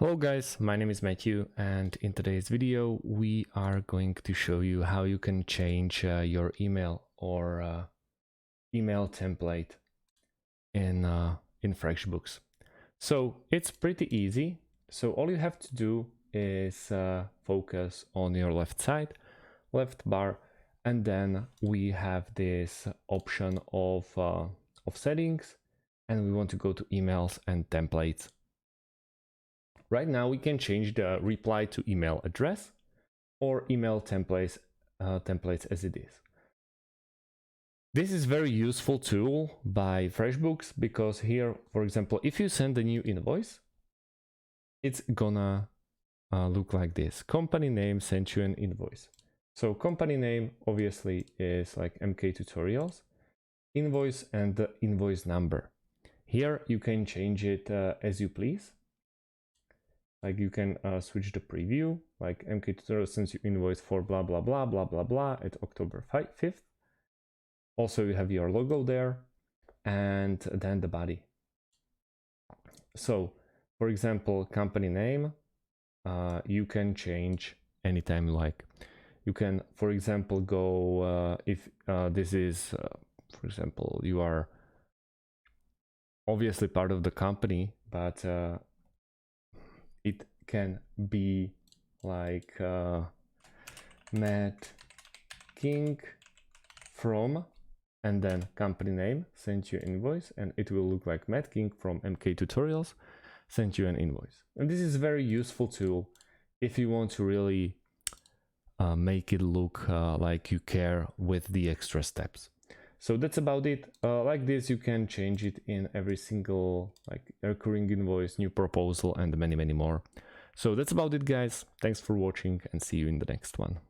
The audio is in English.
Hello guys, my name is Matthew, and in today's video we are going to show you how you can change your email or email template in FreshBooks. So it's pretty easy. So all you have to do is focus on your left side, left bar, and then we have this option of settings, and we want to go to emails and templates. Right now we can change the reply to email address or email templates as it is. This is very useful tool by FreshBooks because here, for example, if you send a new invoice, it's gonna look like this. Company name sent you an invoice. So company name obviously is like MK Tutorials, invoice and the invoice number. Here you can change it as you please. Like you can switch the preview, like MK Tutorial sends you invoice for blah blah blah blah blah blah at October 5th. Also you have your logo there and then the body. So for example, company name, you can change anytime you like. You can, for example, go if this is, for example, you are obviously part of the company, but it can be like Matt King from, and then company name, sent you invoice, and it will look like Matt King from MK Tutorials, sent you an invoice. And this is a very useful tool if you want to really make it look like you care with the extra steps. So that's about it. Like this, you can change it in every single like recurring invoice, new proposal, and many more. So that's about it, guys. Thanks for watching and see you in the next one.